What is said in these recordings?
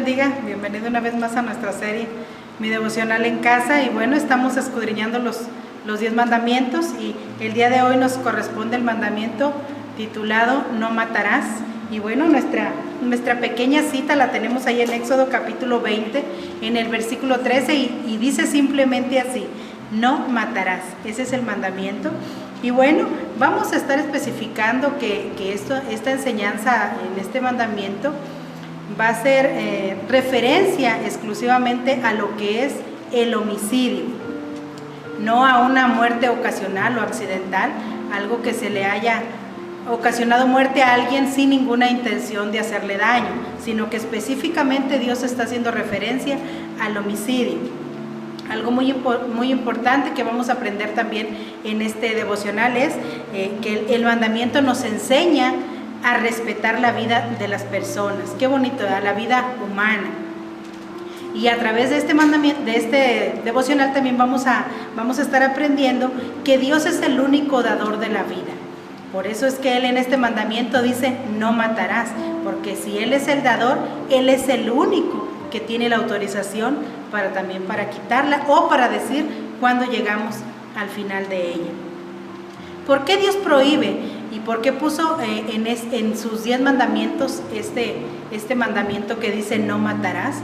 bendiga. Bienvenido una vez más a nuestra serie, Mi Devocional en Casa. Y bueno, estamos escudriñando los 10 mandamientos y el día de hoy nos corresponde el mandamiento titulado No matarás. Y bueno, nuestra pequeña cita la tenemos ahí en Éxodo capítulo 20, en el versículo 13 y dice simplemente así: no matarás. Ese es el mandamiento. Y bueno, vamos a estar especificando que esta enseñanza en este mandamiento va a ser referencia exclusivamente a lo que es el homicidio, no a una muerte ocasional o accidental, algo que se le haya ocasionado muerte a alguien sin ninguna intención de hacerle daño, sino que específicamente Dios está haciendo referencia al homicidio. Algo muy importante que vamos a aprender también en este devocional es que el mandamiento nos enseña a respetar la vida de las personas. Qué bonito, la vida humana. Y a través de este mandamiento, de este devocional, también vamos a estar aprendiendo que Dios es el único dador de la vida. Por eso es que Él en este mandamiento dice: no matarás, porque si Él es el dador, Él es el único que tiene la autorización para quitarla o para decir cuándo llegamos al final de ella. ¿Por qué Dios prohíbe y por qué puso en sus 10 mandamientos este mandamiento que dice no matarás?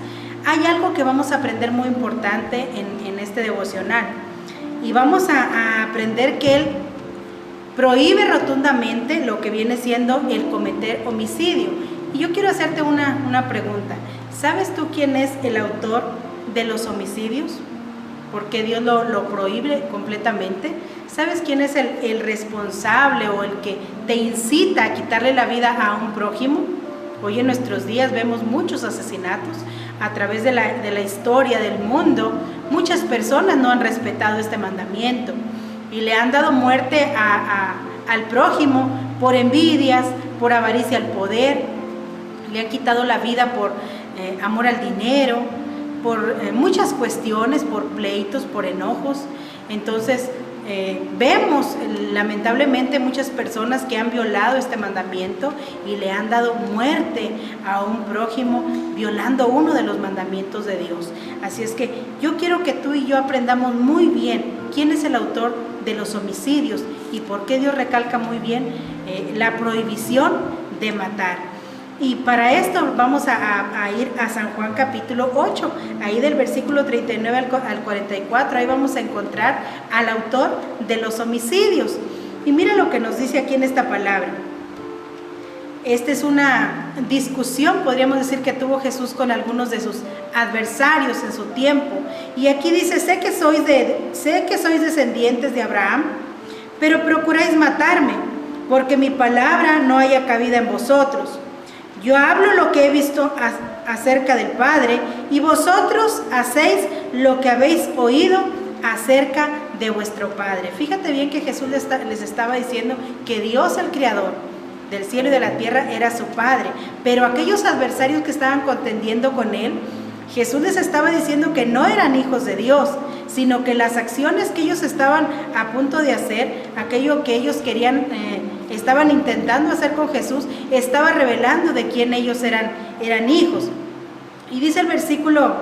Hay algo que vamos a aprender muy importante en este devocional, y vamos a aprender que Él prohíbe rotundamente lo que viene siendo el cometer homicidio. Y yo quiero hacerte una pregunta. ¿Sabes tú quién es el autor de los homicidios? ¿Por qué Dios lo prohíbe completamente? ¿Sabes quién es el responsable o el que te incita a quitarle la vida a un prójimo? Hoy en nuestros días vemos muchos asesinatos. A través de la historia del mundo, muchas personas no han respetado este mandamiento y le han dado muerte al prójimo por envidias, por avaricia al poder. Le han quitado la vida por amor al dinero, por muchas cuestiones, por pleitos, por enojos. Entonces vemos lamentablemente muchas personas que han violado este mandamiento y le han dado muerte a un prójimo, violando uno de los mandamientos de Dios. Así es que yo quiero que tú y yo aprendamos muy bien quién es el autor de los homicidios y por qué Dios recalca muy bien la prohibición de matar. Y para esto vamos a ir a San Juan capítulo 8, ahí del versículo 39 al 44, ahí vamos a encontrar al autor de los homicidios. Y mira lo que nos dice aquí en esta palabra. Esta es una discusión, podríamos decir, que tuvo Jesús con algunos de sus adversarios en su tiempo. Y aquí dice: sé que sois descendientes de Abraham, pero procuráis matarme, porque mi palabra no haya cabida en vosotros. Yo hablo lo que he visto acerca del Padre, y vosotros hacéis lo que habéis oído acerca de vuestro Padre. Fíjate bien que Jesús les estaba diciendo que Dios, el Creador del cielo y de la tierra, era su Padre. Pero aquellos adversarios que estaban contendiendo con Él, Jesús les estaba diciendo que no eran hijos de Dios, sino que las acciones que ellos estaban a punto de hacer, aquello que ellos estaban intentando hacer con Jesús, estaba revelando de quién ellos eran hijos. Y dice el versículo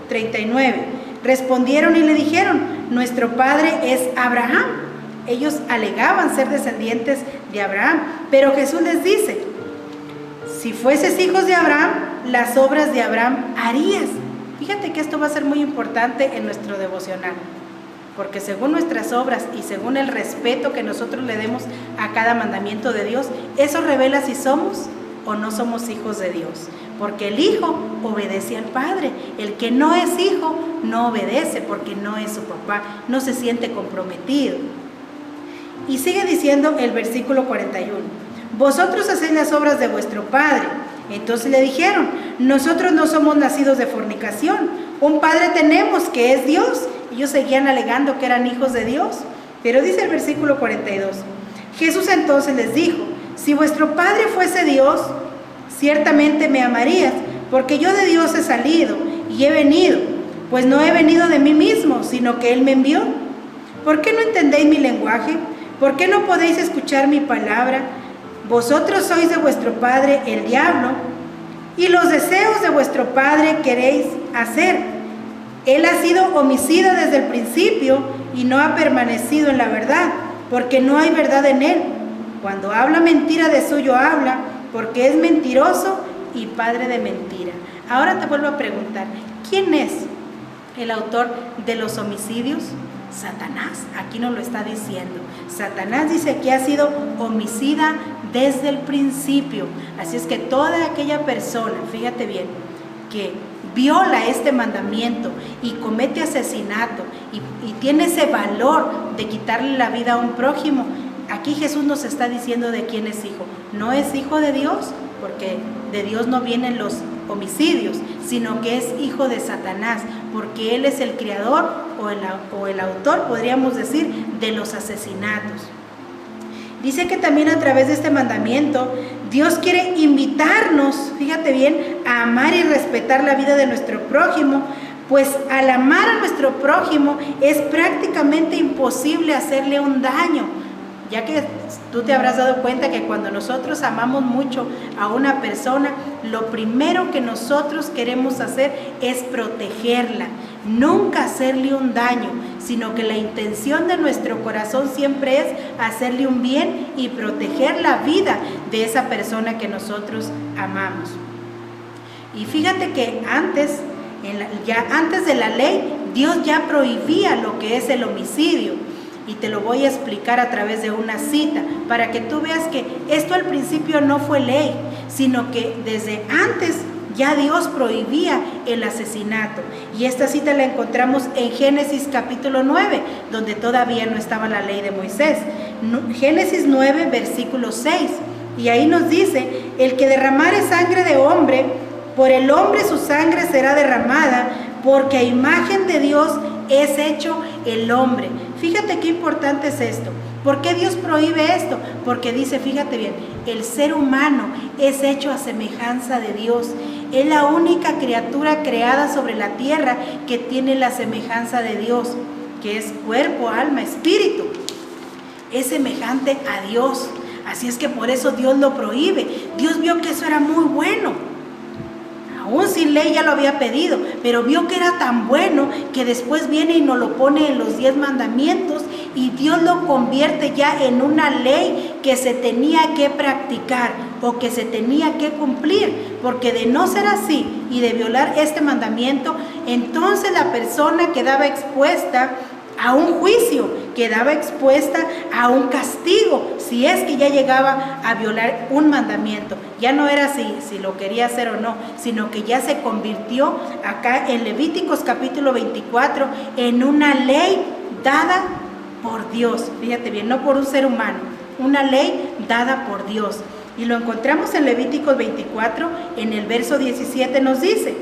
39: respondieron y le dijeron: nuestro padre es Abraham. Ellos alegaban ser descendientes de Abraham, pero Jesús les dice: si fueses hijos de Abraham, las obras de Abraham harías. Fíjate que esto va a ser muy importante en nuestro devocional, porque según nuestras obras y según el respeto que nosotros le demos a cada mandamiento de Dios, eso revela si somos o no somos hijos de Dios. Porque el hijo obedece al Padre, el que no es hijo no obedece porque no es su papá, no se siente comprometido. Y sigue diciendo el versículo 41: vosotros hacéis las obras de vuestro padre. Entonces le dijeron: nosotros no somos nacidos de fornicación, un padre tenemos que es Dios. Ellos seguían alegando que eran hijos de Dios. Pero dice el versículo 42: Jesús entonces les dijo: si vuestro padre fuese Dios, ciertamente me amarías, porque yo de Dios he salido y he venido, pues no he venido de mí mismo, sino que Él me envió. ¿Por qué no entendéis mi lenguaje? ¿Por qué no podéis escuchar mi palabra? Vosotros sois de vuestro padre el diablo, y los deseos de vuestro padre queréis hacer. Él ha sido homicida desde el principio y no ha permanecido en la verdad, porque no hay verdad en él. Cuando habla mentira, de suyo habla, porque es mentiroso y padre de mentira. Ahora te vuelvo a preguntar, ¿quién es el autor de los homicidios? Satanás. Aquí nos lo está diciendo. Satanás dice que ha sido homicida desde el principio. Así es que toda aquella persona, fíjate bien, que viola este mandamiento y comete asesinato y tiene ese valor de quitarle la vida a un prójimo, aquí Jesús nos está diciendo de quién es hijo. No es hijo de Dios, porque de Dios no vienen los homicidios, sino que es hijo de Satanás, porque él es el creador o el autor, podríamos decir, de los asesinatos. Dice que también a través de este mandamiento, Dios quiere invitarnos, fíjate bien, a amar y respetar la vida de nuestro prójimo, pues al amar a nuestro prójimo es prácticamente imposible hacerle un daño, ya que tú te habrás dado cuenta que cuando nosotros amamos mucho a una persona, lo primero que nosotros queremos hacer es protegerla, nunca hacerle un daño, sino que la intención de nuestro corazón siempre es hacerle un bien y proteger la vida de esa persona que nosotros amamos. Y fíjate que antes de la ley, Dios ya prohibía lo que es el homicidio. Y te lo voy a explicar a través de una cita, para que tú veas que esto al principio no fue ley, sino que desde antes ya Dios prohibía el asesinato. Y esta cita la encontramos en Génesis capítulo 9, donde todavía no estaba la ley de Moisés. Génesis 9, versículo 6. Y ahí nos dice, el que derramare sangre de hombre, por el hombre su sangre será derramada, porque a imagen de Dios es hecho el hombre. Fíjate qué importante es esto. ¿Por qué Dios prohíbe esto? Porque dice, fíjate bien, el ser humano es hecho a semejanza de Dios. Es la única criatura creada sobre la tierra que tiene la semejanza de Dios, que es cuerpo, alma, espíritu. Es semejante a Dios. Así es que por eso Dios lo prohíbe. Dios vio que eso era muy bueno. Aún sin ley ya lo había pedido, pero vio que era tan bueno que después viene y nos lo pone en los 10 mandamientos y Dios lo convierte ya en una ley que se tenía que practicar o que se tenía que cumplir, porque de no ser así y de violar este mandamiento, entonces la persona quedaba expuesta a un juicio, quedaba expuesta a un castigo, si es que ya llegaba a violar un mandamiento. Ya no era si lo quería hacer o no, sino que ya se convirtió acá en Levíticos capítulo 24 en una ley dada por Dios. Fíjate bien, no por un ser humano, una ley dada por Dios. Y lo encontramos en Levíticos 24, en el verso 17 nos dice: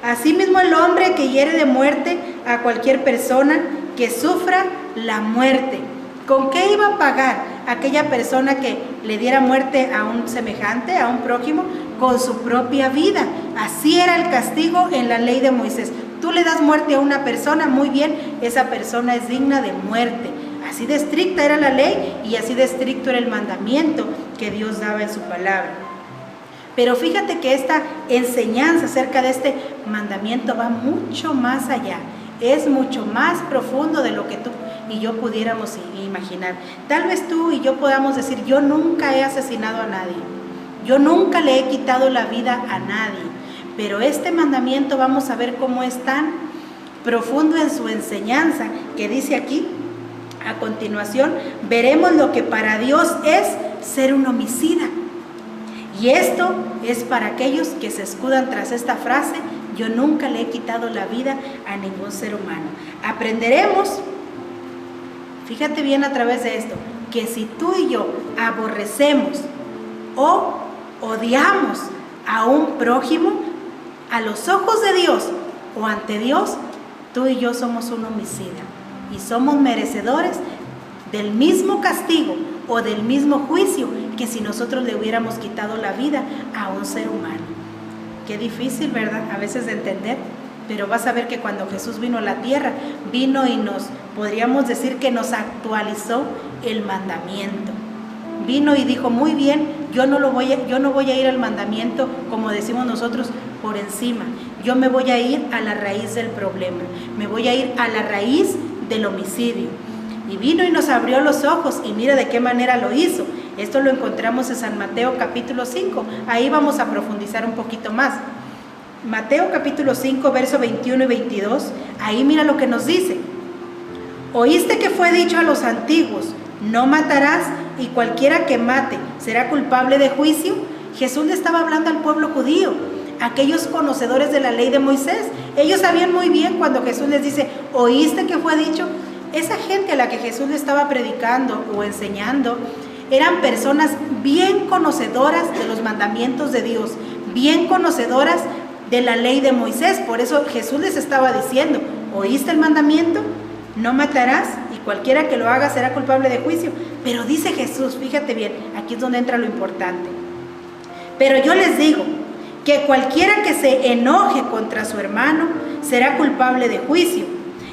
asimismo el hombre que hiere de muerte a cualquier persona, que sufra la muerte. ¿Con qué iba a pagar aquella persona que le diera muerte a un semejante, a un prójimo? Con su propia vida. Así era el castigo en la ley de Moisés. Tú le das muerte a una persona, muy bien, esa persona es digna de muerte. Así de estricta era la ley y así de estricto era el mandamiento que Dios daba en su palabra. Pero fíjate que esta enseñanza acerca de este mandamiento va mucho más allá. Es mucho más profundo de lo que tú y yo pudiéramos imaginar. Tal vez tú y yo podamos decir, yo nunca he asesinado a nadie, yo nunca le he quitado la vida a nadie, pero este mandamiento vamos a ver cómo es tan profundo en su enseñanza, que dice aquí, a continuación, veremos lo que para Dios es ser un homicida. Y esto es para aquellos que se escudan tras esta frase: yo nunca le he quitado la vida a ningún ser humano. Aprenderemos, fíjate bien a través de esto, que si tú y yo aborrecemos o odiamos a un prójimo, a los ojos de Dios o ante Dios, tú y yo somos un homicida y somos merecedores del mismo castigo o del mismo juicio que si nosotros le hubiéramos quitado la vida a un ser humano. Qué difícil, ¿verdad? A veces de entender, pero vas a ver que cuando Jesús vino a la tierra, vino y podríamos decir que nos actualizó el mandamiento. Vino y dijo, muy bien, yo no voy a ir al mandamiento, como decimos nosotros, por encima. Yo me voy a ir a la raíz del problema, me voy a ir a la raíz del homicidio. Y vino y nos abrió los ojos, y mira de qué manera lo hizo. Esto lo encontramos en San Mateo capítulo 5, ahí vamos a profundizar un poquito más. Mateo capítulo 5, verso 21 y 22, ahí mira lo que nos dice. Oíste que fue dicho a los antiguos, no matarás, y cualquiera que mate será culpable de juicio. Jesús le estaba hablando al pueblo judío, aquellos conocedores de la ley de Moisés. Ellos sabían muy bien cuando Jesús les dice, oíste que fue dicho. Esa gente a la que Jesús le estaba predicando o enseñando, eran personas bien conocedoras de los mandamientos de Dios, bien conocedoras de la ley de Moisés. Por eso Jesús les estaba diciendo, ¿oíste el mandamiento? No matarás, y cualquiera que lo haga será culpable de juicio. Pero dice Jesús, fíjate bien, aquí es donde entra lo importante. Pero yo les digo que cualquiera que se enoje contra su hermano será culpable de juicio,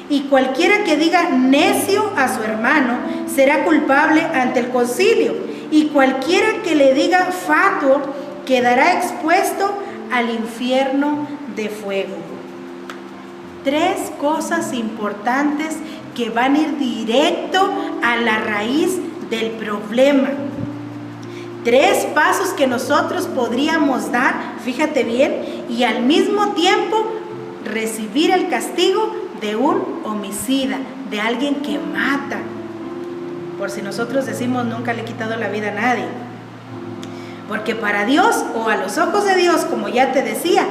y cualquiera que diga necio a su hermano será culpable ante el concilio, y cualquiera que le diga fatuo quedará expuesto al infierno de fuego. 3 cosas importantes que van a ir directo a la raíz del problema. 3 pasos que nosotros podríamos dar, fíjate bien, y al mismo tiempo recibir el castigo de un homicida, de alguien que mata. Por si nosotros decimos, nunca le he quitado la vida a nadie. Porque para Dios, o a los ojos de Dios, como ya te decía,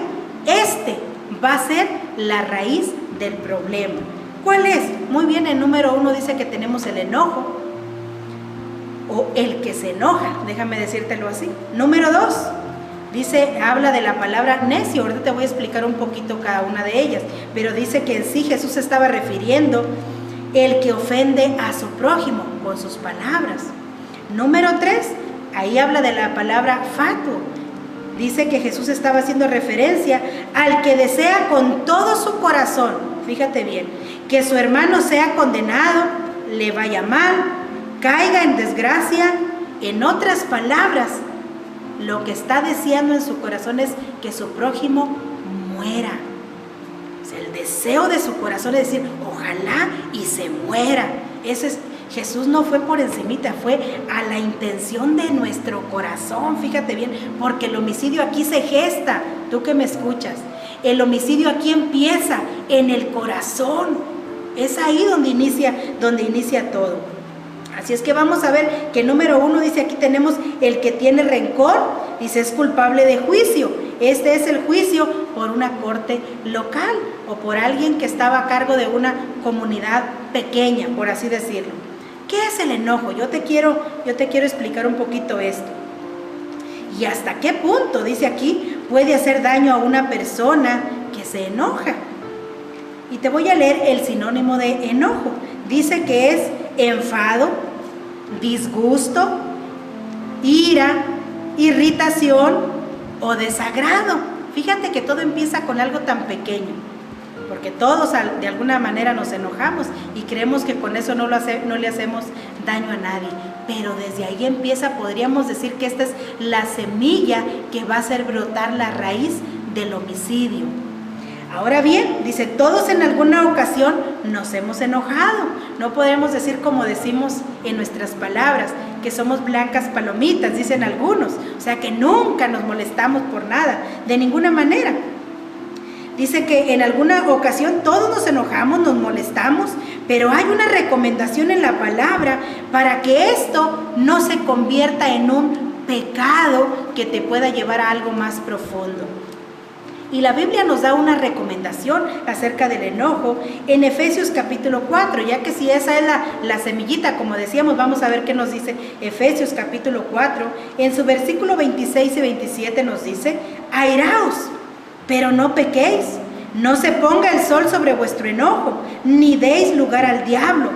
va a ser la raíz del problema. ¿Cuál es? Muy bien, el número 1 dice que tenemos el enojo, o el que se enoja, déjame decírtelo así. Número 2, dice, habla de la palabra necio. Ahorita te voy a explicar un poquito cada una de ellas, pero dice que en sí Jesús se estaba refiriendo el que ofende a su prójimo con sus palabras. Número 3, ahí habla de la palabra fatuo. Dice que Jesús estaba haciendo referencia al que desea con todo su corazón, fíjate bien, que su hermano sea condenado, le vaya mal, caiga en desgracia. En otras palabras, lo que está deseando en su corazón es que su prójimo muera. O sea, el deseo de su corazón es decir, ojalá y se muera. Ese es, Jesús no fue por encimita, fue a la intención de nuestro corazón, fíjate bien, porque el homicidio aquí se gesta, tú que me escuchas, el homicidio aquí empieza en el corazón, es ahí donde inicia todo. Así es que vamos a ver que número 1 dice, aquí tenemos el que tiene rencor, dice es culpable de juicio. Este es el juicio por una corte local o por alguien que estaba a cargo de una comunidad pequeña, por así decirlo. ¿Qué es el enojo? Yo te quiero explicar un poquito esto. ¿Y hasta qué punto, dice aquí, puede hacer daño a una persona que se enoja? Y te voy a leer el sinónimo de enojo. Dice que es enfado, disgusto, ira, irritación o desagrado. Fíjate que todo empieza con algo tan pequeño, porque todos de alguna manera nos enojamos y creemos que con eso no le hacemos daño a nadie, pero desde ahí empieza, podríamos decir que esta es la semilla que va a hacer brotar la raíz del homicidio. Ahora bien, dice, todos en alguna ocasión nos hemos enojado. No podemos decir como decimos en nuestras palabras, que somos blancas palomitas, dicen algunos. O sea, que nunca nos molestamos por nada, de ninguna manera. Dice que en alguna ocasión todos nos enojamos, nos molestamos, pero hay una recomendación en la palabra para que esto no se convierta en un pecado que te pueda llevar a algo más profundo. Y la Biblia nos da una recomendación acerca del enojo en Efesios capítulo 4, ya que si esa es la semillita, como decíamos, vamos a ver qué nos dice Efesios capítulo 4. En su versículo 26 y 27 nos dice, airaos, pero no pequéis, no se ponga el sol sobre vuestro enojo, ni deis lugar al diablo.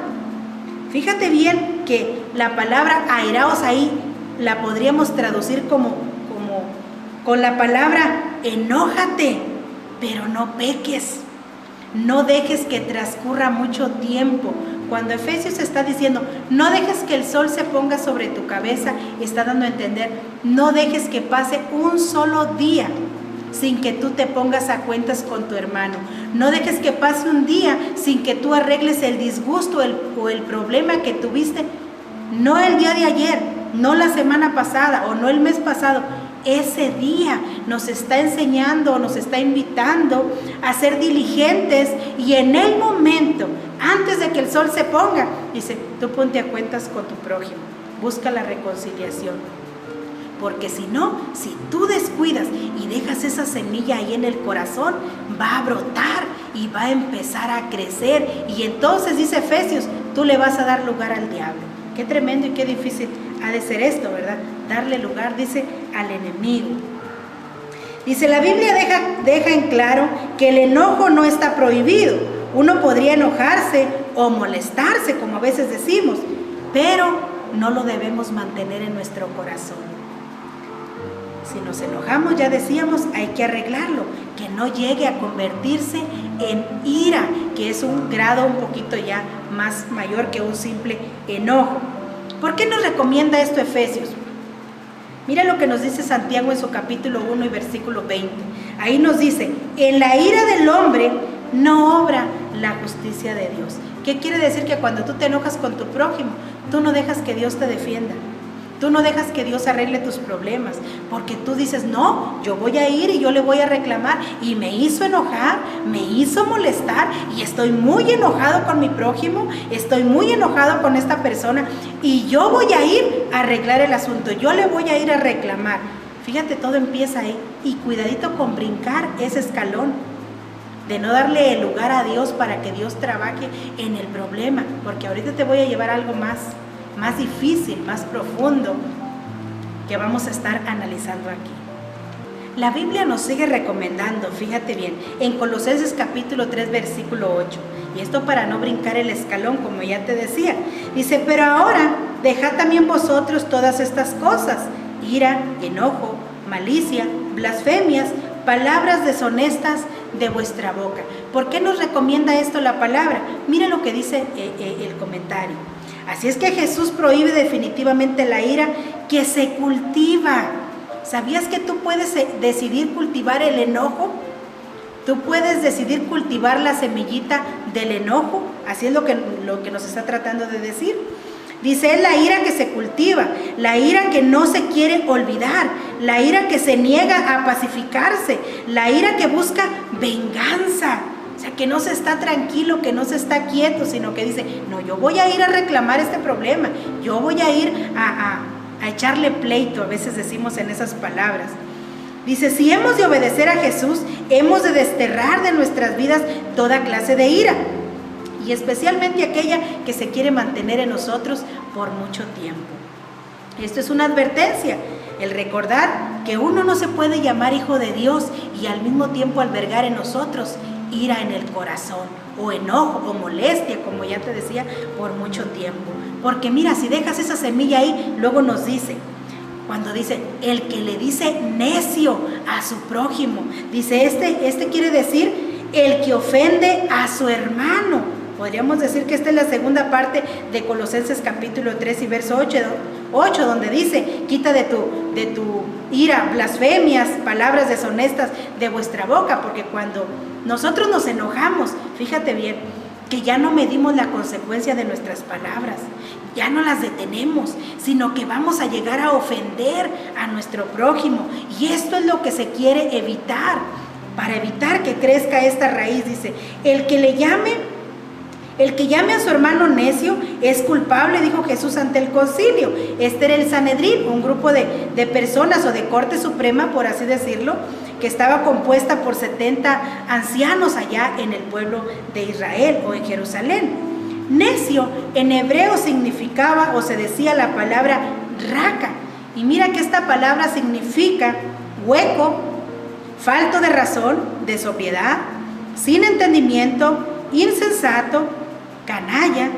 Fíjate bien que la palabra airaos ahí la podríamos traducir como con la palabra enójate, pero no peques. No dejes que transcurra mucho tiempo Cuando Efesios está diciendo, no dejes que el sol se ponga sobre tu cabeza, está dando a entender, no dejes que pase un solo día sin que tú te pongas a cuentas con tu hermano. No dejes que pase un día sin que tú arregles el disgusto o el problema que tuviste, no el día de ayer, no la semana pasada o no el mes pasado. Ese día nos está enseñando, nos está invitando a ser diligentes, y en el momento, antes de que el sol se ponga, dice, tú ponte a cuentas con tu prójimo, busca la reconciliación. Porque si no, si tú descuidas y dejas esa semilla ahí en el corazón, va a brotar y va a empezar a crecer. Y entonces, dice Efesios, tú le vas a dar lugar al diablo. Qué tremendo y qué difícil ha de ser esto, ¿verdad? Darle lugar, dice, al enemigo. Dice, la Biblia deja en claro que el enojo no está prohibido. Uno podría enojarse o molestarse, como a veces decimos, pero no lo debemos mantener en nuestro corazón. Si nos enojamos, ya decíamos, hay que arreglarlo, que no llegue a convertirse en ira, que es un grado un poquito ya más mayor que un simple enojo. ¿Por qué nos recomienda esto Efesios? Mira lo que nos dice Santiago en su capítulo 1 y versículo 20. Ahí nos dice, en la ira del hombre no obra la justicia de Dios. ¿Qué quiere decir? Que cuando tú te enojas con tu prójimo, tú no dejas que Dios te defienda. Tú no dejas que Dios arregle tus problemas, porque tú dices, no, yo voy a ir y yo le voy a reclamar, y me hizo enojar, me hizo molestar, y estoy muy enojado con mi prójimo, estoy muy enojado con esta persona, y yo voy a ir a arreglar el asunto, yo le voy a ir a reclamar. Fíjate, todo empieza ahí, y cuidadito con brincar ese escalón, de no darle el lugar a Dios para que Dios trabaje en el problema, porque ahorita te voy a llevar a algo más difícil, más profundo, que vamos a estar analizando aquí. La Biblia nos sigue recomendando, fíjate bien, en Colosenses capítulo 3, versículo 8, y esto para no brincar el escalón, como ya te decía, dice, pero ahora dejad también vosotros todas estas cosas, ira, enojo, malicia, blasfemias, palabras deshonestas de vuestra boca. ¿Por qué nos recomienda esto la palabra? Mira lo que dice el comentario. Así es que Jesús prohíbe definitivamente la ira que se cultiva. ¿Sabías que tú puedes decidir cultivar el enojo? Tú puedes decidir cultivar la semillita del enojo. Así es lo que nos está tratando de decir. Dice, es la ira que se cultiva, la ira que no se quiere olvidar, la ira que se niega a pacificarse, la ira que busca venganza. O sea, que no se está tranquilo, que no se está quieto, sino que dice, no, yo voy a ir a reclamar este problema, yo voy a ir a echarle pleito, a veces decimos en esas palabras. Dice, si hemos de obedecer a Jesús, hemos de desterrar de nuestras vidas toda clase de ira, y especialmente aquella que se quiere mantener en nosotros por mucho tiempo. Esto es una advertencia, el recordar que uno no se puede llamar hijo de Dios y al mismo tiempo albergar en nosotros ira en el corazón, o enojo, o molestia, como ya te decía, por mucho tiempo. Porque mira, si dejas esa semilla ahí, luego nos dice, cuando dice, el que le dice necio a su prójimo, dice, este quiere decir, el que ofende a su hermano. Podríamos decir que esta es la segunda parte de Colosenses capítulo 3 y verso 8, donde dice, quita de tu ira, blasfemias, palabras deshonestas de vuestra boca, porque cuando nosotros nos enojamos, fíjate bien, que ya no medimos la consecuencia de nuestras palabras, ya no las detenemos, sino que vamos a llegar a ofender a nuestro prójimo, y esto es lo que se quiere evitar. Para evitar que crezca esta raíz, dice, el que llame a su hermano necio es culpable, dijo Jesús ante el concilio. Este era el Sanedrín, un grupo de personas o de corte suprema, por así decirlo, que estaba compuesta por 70 ancianos allá en el pueblo de Israel o en Jerusalén. Necio en hebreo significaba o se decía la palabra raca. Y mira que esta palabra significa hueco, falto de razón, desobriedad, sin entendimiento, insensato, canalla,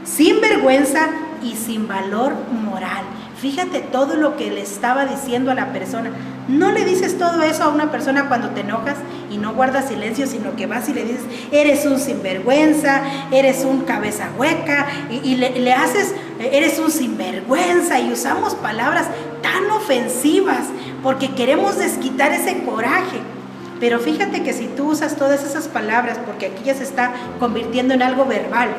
sin vergüenza y sin valor moral. Fíjate todo lo que le estaba diciendo a la persona. No le dices todo eso a una persona cuando te enojas y no guardas silencio, sino que vas y le dices, eres un sinvergüenza, eres un cabeza hueca, y le haces, eres un sinvergüenza, y usamos palabras tan ofensivas porque queremos desquitar ese coraje. Pero fíjate que si tú usas todas esas palabras, porque aquí ya se está convirtiendo en algo verbal,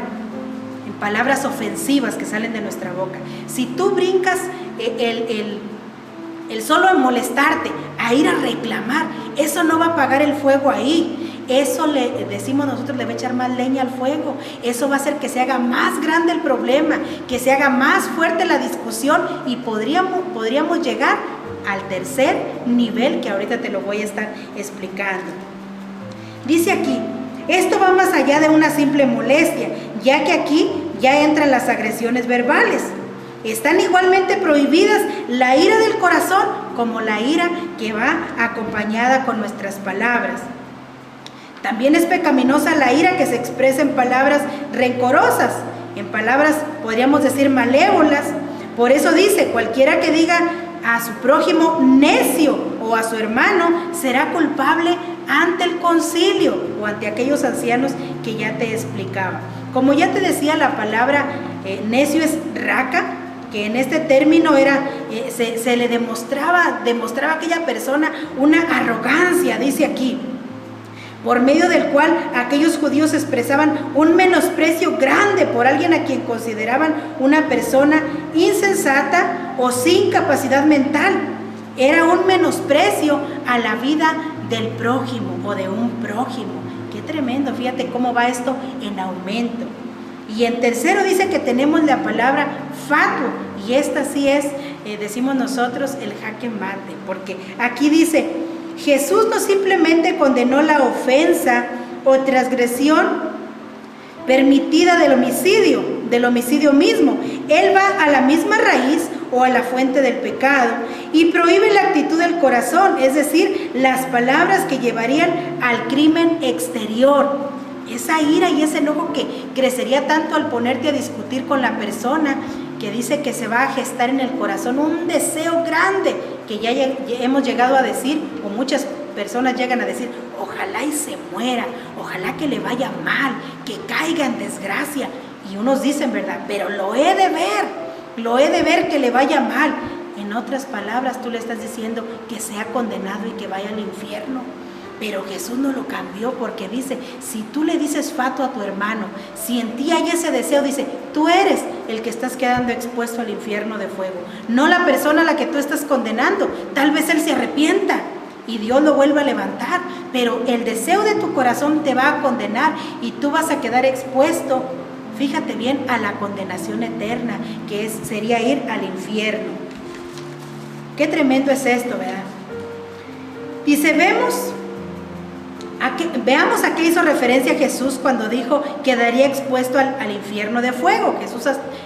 en palabras ofensivas que salen de nuestra boca, si tú brincas el solo en molestarte, a ir a reclamar, eso no va a apagar el fuego ahí. Eso le decimos nosotros, le va a echar más leña al fuego. Eso va a hacer que se haga más grande el problema, que se haga más fuerte la discusión, y podríamos llegar al tercer nivel, que ahorita te lo voy a estar explicando. Dice aquí, esto va más allá de una simple molestia, ya que aquí ya entran las agresiones verbales. Están igualmente prohibidas la ira del corazón, como la ira que va acompañada con nuestras palabras. También es pecaminosa la ira que se expresa en palabras rencorosas, en palabras, podríamos decir, malévolas. Por eso dice, cualquiera que diga a su prójimo necio o a su hermano será culpable ante el concilio o ante aquellos ancianos que ya te explicaba. Como ya te decía, la palabra necio es raca, que en este término era, se le demostraba a aquella persona una arrogancia, dice aquí, por medio del cual aquellos judíos expresaban un menosprecio grande por alguien a quien consideraban una persona insensata o sin capacidad mental. Era un menosprecio a la vida del prójimo o de un prójimo. Qué tremendo, fíjate cómo va esto en aumento. Y en tercero dice que tenemos la palabra fatuo, y esta sí es, decimos nosotros, el jaque mate, porque aquí dice, Jesús no simplemente condenó la ofensa o transgresión permitida del homicidio mismo. Él va a la misma raíz o a la fuente del pecado y prohíbe la actitud del corazón, es decir, las palabras que llevarían al crimen exterior. Esa ira y ese enojo que crecería tanto al ponerte a discutir con la persona, que dice que se va a gestar en el corazón un deseo grande, que ya hemos llegado a decir, o muchas personas llegan a decir, ojalá y se muera, ojalá que le vaya mal, que caiga en desgracia. Y unos dicen, ¿verdad? Pero lo he de ver que le vaya mal. En otras palabras, tú le estás diciendo que sea condenado y que vaya al infierno. Pero Jesús no lo cambió, porque dice, si tú le dices fatuo a tu hermano, si en ti hay ese deseo, dice, tú eres el que estás quedando expuesto al infierno de fuego, no la persona a la que tú estás condenando. Tal vez él se arrepienta y Dios lo vuelva a levantar, pero el deseo de tu corazón te va a condenar y tú vas a quedar expuesto, fíjate bien, a la condenación eterna, que sería ir al infierno. Qué tremendo es esto, ¿verdad? Dice, veamos a qué hizo referencia Jesús cuando dijo que quedaría expuesto al infierno de fuego. Jesús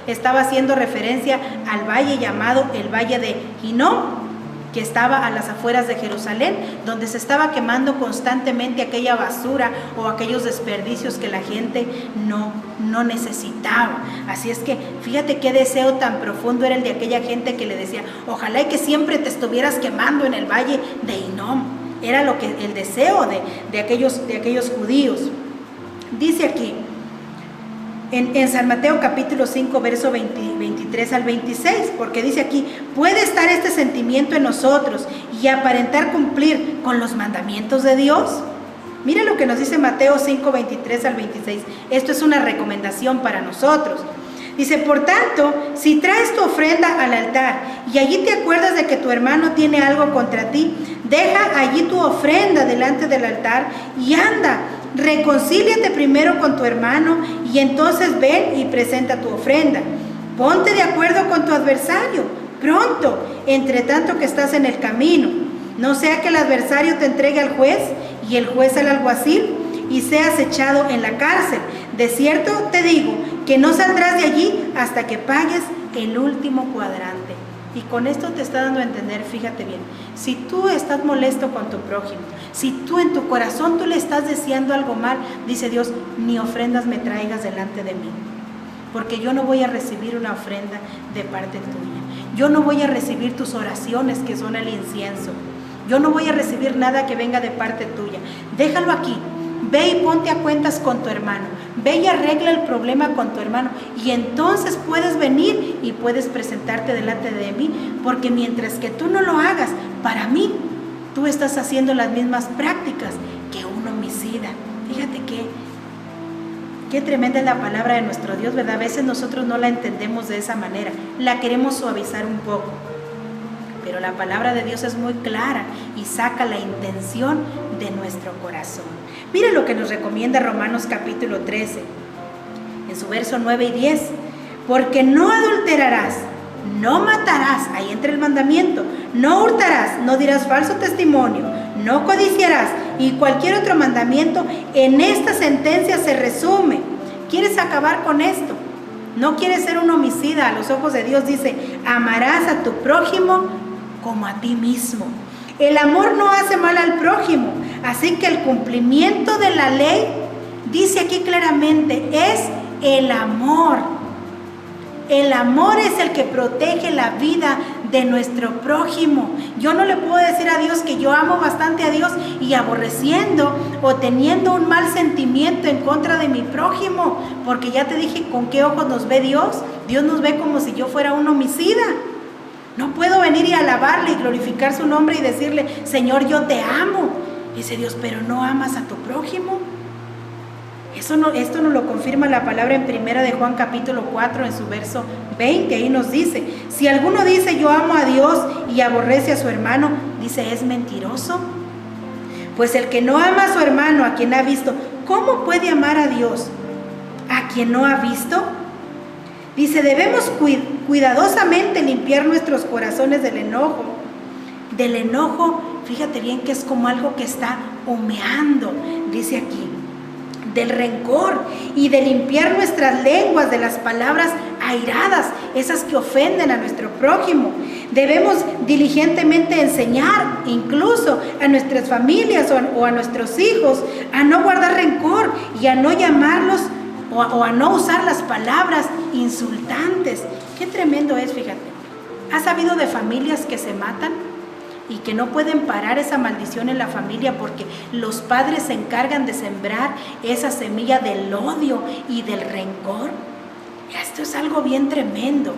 estaba haciendo referencia al valle llamado el Valle de Hinnom, que estaba a las afueras de Jerusalén, donde se estaba quemando constantemente aquella basura o aquellos desperdicios que la gente no necesitaba. Así es que fíjate qué deseo tan profundo era el de aquella gente, que le decía, ojalá y que siempre te estuvieras quemando en el Valle de Hinnom. Era el deseo de aquellos judíos. Dice aquí, en San Mateo capítulo 5, verso 23 al 26, porque dice aquí, ¿puede estar este sentimiento en nosotros y aparentar cumplir con los mandamientos de Dios? Mira lo que nos dice Mateo 5, 23 al 26. Esto es una recomendación para nosotros. Dice, por tanto, si traes tu ofrenda al altar y allí te acuerdas de que tu hermano tiene algo contra ti, deja allí tu ofrenda delante del altar y anda, reconcíliate primero con tu hermano y entonces ven y presenta tu ofrenda. Ponte de acuerdo con tu adversario pronto, entre tanto que estás en el camino. No sea que el adversario te entregue al juez y el juez al alguacil y seas echado en la cárcel. De cierto te digo que no saldrás de allí hasta que pagues el último cuadrante. Y con esto te está dando a entender, fíjate bien, si tú estás molesto con tu prójimo, si tú en tu corazón tú le estás deseando algo mal, dice Dios, ni ofrendas me traigas delante de mí, porque yo no voy a recibir una ofrenda de parte tuya. yo no voy a recibir tus oraciones que son el incienso. Yo no voy a recibir nada que venga de parte tuya. Déjalo aquí. Ve y ponte a cuentas con tu hermano. Ve y arregla el problema con tu hermano. Y entonces puedes venir y puedes presentarte delante de mí. Porque mientras que tú no lo hagas, para mí, tú estás haciendo las mismas prácticas que un homicida. Fíjate qué tremenda es la palabra de nuestro Dios, ¿verdad? A veces nosotros no la entendemos de esa manera. La queremos suavizar un poco. Pero la palabra de Dios es muy clara y saca la intención de nuestro corazón. Mira lo que nos recomienda Romanos capítulo 13, en su verso 9 y 10. Porque no adulterarás, no matarás, ahí entra el mandamiento, no hurtarás, no dirás falso testimonio, no codiciarás y cualquier otro mandamiento. En esta sentencia se resume. ¿Quieres acabar con esto? No quieres ser un homicida a los ojos de Dios. Dice, amarás a tu prójimo como a ti mismo. El amor no hace mal al prójimo, así que el cumplimiento de la ley, dice aquí claramente, es el amor. El amor es el que protege la vida de nuestro prójimo. Yo no le puedo decir a Dios que yo amo bastante a Dios y aborreciendo o teniendo un mal sentimiento en contra de mi prójimo, porque ya te dije con qué ojos nos ve Dios. Dios nos ve como si yo fuera un homicida. No puedo venir y alabarle y glorificar su nombre y decirle, Señor, yo te amo. Dice Dios, pero no amas a tu prójimo. Esto nos lo confirma la palabra en 1 de Juan capítulo 4 en su verso 20. Ahí nos dice, si alguno dice yo amo a Dios y aborrece a su hermano, dice, es mentiroso. Pues el que no ama a su hermano, a quien ha visto, ¿cómo puede amar a Dios a quien no ha visto? Dice, debemos cuidadosamente limpiar nuestros corazones del enojo. Del enojo, fíjate bien que es como algo que está humeando, dice aquí. Del rencor y de limpiar nuestras lenguas de las palabras airadas, esas que ofenden a nuestro prójimo. Debemos diligentemente enseñar incluso a nuestras familias o a nuestros hijos a no guardar rencor y a no llamarlos o a no usar las palabras insultantes. Qué tremendo es, fíjate. ¿Has sabido de familias que se matan y que no pueden parar esa maldición en la familia porque los padres se encargan de sembrar esa semilla del odio y del rencor? Esto es algo bien tremendo.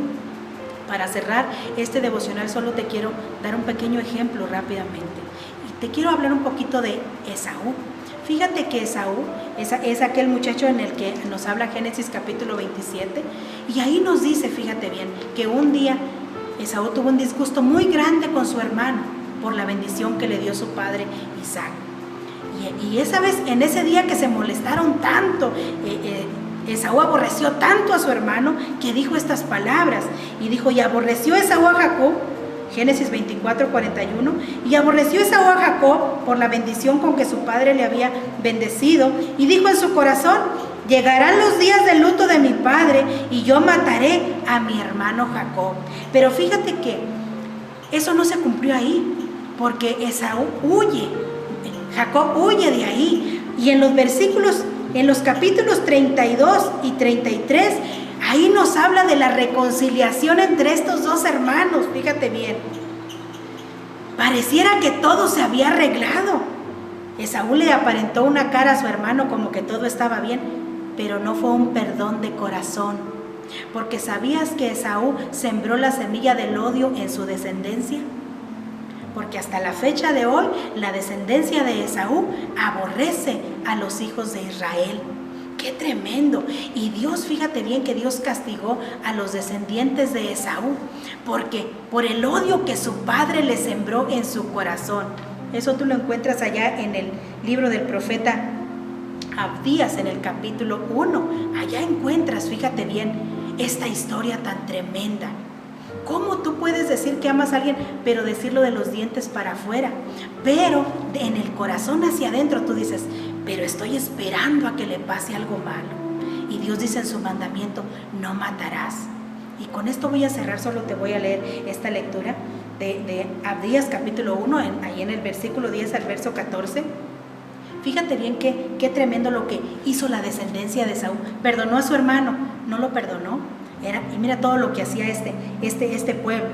Para cerrar este devocional solo te quiero dar un pequeño ejemplo rápidamente. Y te quiero hablar un poquito de Esaú. Fíjate que Esaú es aquel muchacho en el que nos habla Génesis capítulo 27. Y ahí nos dice, fíjate bien, que un día Esaú tuvo un disgusto muy grande con su hermano por la bendición que le dio su padre Isaac. Y esa vez, en ese día que se molestaron tanto, Esaú aborreció tanto a su hermano que dijo estas palabras. Y dijo, y aborreció Esaú a Jacob, Génesis 24:41, y aborreció Esaú a Jacob por la bendición con que su padre le había bendecido. Y dijo en su corazón, llegarán los días de luto de mi padre y yo mataré a mi hermano Jacob. Pero fíjate que eso no se cumplió ahí, porque Esaú huye, Jacob huye de ahí. Y en los capítulos 32 y 33, ahí nos habla de la reconciliación entre estos dos hermanos. Fíjate bien, pareciera que todo se había arreglado. Esaú le aparentó una cara a su hermano como que todo estaba bien, pero no fue un perdón de corazón. Porque ¿sabías que Esaú sembró la semilla del odio en su descendencia? Porque hasta la fecha de hoy, la descendencia de Esaú aborrece a los hijos de Israel. ¡Qué tremendo! Y Dios, fíjate bien que Dios castigó a los descendientes de Esaú, porque por el odio que su padre le sembró en su corazón. Eso tú lo encuentras allá en el libro del profeta Abdías, en el capítulo 1. Allá encuentras, fíjate bien, esta historia tan tremenda. ¿Cómo tú puedes decir que amas a alguien, pero decirlo de los dientes para afuera? Pero en el corazón hacia adentro tú dices, pero estoy esperando a que le pase algo malo. Y Dios dice en su mandamiento, no matarás. Y con esto voy a cerrar, solo te voy a leer esta lectura de Abdías capítulo 1, ahí en el versículo 10 al verso 14. Fíjate bien qué tremendo lo que hizo la descendencia de Esaú. Perdonó a su hermano, no lo perdonó. Y mira todo lo que hacía este pueblo.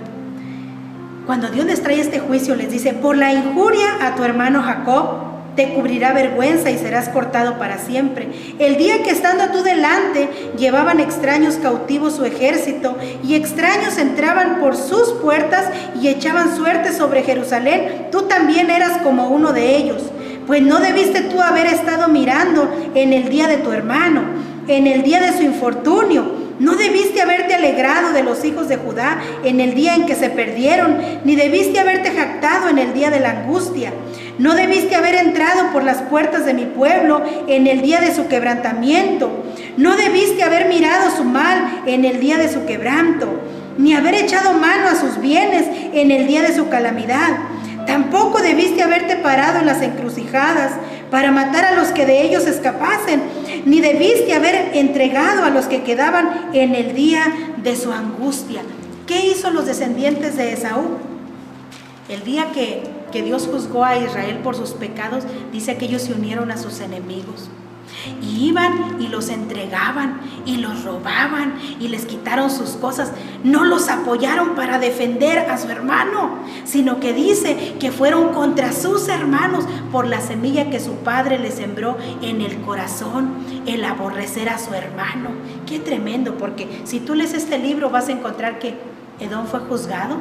Cuando Dios les trae este juicio, les dice: por la injuria a tu hermano Jacob, te cubrirá vergüenza y serás cortado para siempre. El día que estando tú delante, llevaban extraños cautivos su ejército, y extraños entraban por sus puertas y echaban suerte sobre Jerusalén, tú también eras como uno de ellos. Pues no debiste tú haber estado mirando en el día de tu hermano, en el día de su infortunio. No debiste haberte alegrado de los hijos de Judá en el día en que se perdieron, ni debiste haberte jactado en el día de la angustia. No debiste haber entrado por las puertas de mi pueblo en el día de su quebrantamiento. No debiste haber mirado su mal en el día de su quebranto, ni haber echado mano a sus bienes en el día de su calamidad. Tampoco debiste haberte parado en las encrucijadas para matar a los que de ellos escapasen, ni debiste haber entregado a los que quedaban en el día de su angustia. ¿Qué hizo los descendientes de Esaú? El día que Dios juzgó a Israel por sus pecados, dice que ellos se unieron a sus enemigos. Y iban y los entregaban y los robaban y les quitaron sus cosas. No los apoyaron para defender a su hermano, sino que dice que fueron contra sus hermanos por la semilla que su padre les sembró en el corazón, el aborrecer a su hermano. Qué tremendo, porque si tú lees este libro vas a encontrar que Edom fue juzgado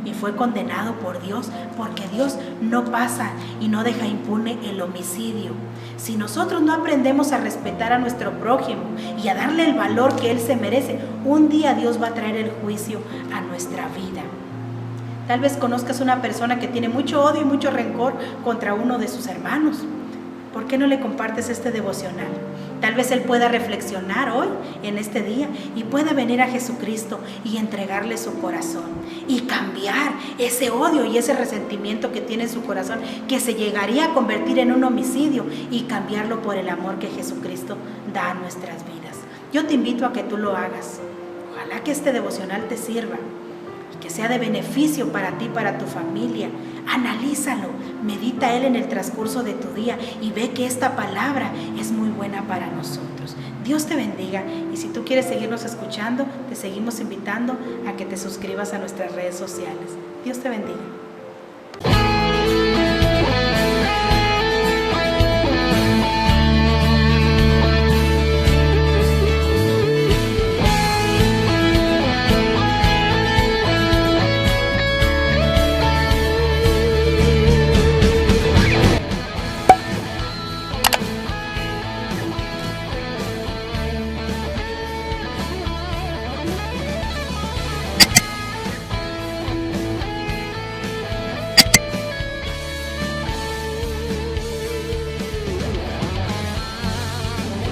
y fue condenado por Dios, porque Dios no pasa y no deja impune el homicidio. Si nosotros no aprendemos a respetar a nuestro prójimo y a darle el valor que él se merece, un día Dios va a traer el juicio a nuestra vida. Tal vez conozcas una persona que tiene mucho odio y mucho rencor contra uno de sus hermanos. ¿Por qué no le compartes este devocional? Tal vez él pueda reflexionar hoy, en este día, y pueda venir a Jesucristo y entregarle su corazón y cambiar ese odio y ese resentimiento que tiene en su corazón, que se llegaría a convertir en un homicidio, y cambiarlo por el amor que Jesucristo da a nuestras vidas. Yo te invito a que tú lo hagas. Ojalá que este devocional te sirva y que sea de beneficio para ti, para tu familia. Analízalo, medita él en el transcurso de tu día y ve que esta palabra es muy buena para nosotros. Dios te bendiga, y si tú quieres seguirnos escuchando, te seguimos invitando a que te suscribas a nuestras redes sociales. Dios te bendiga.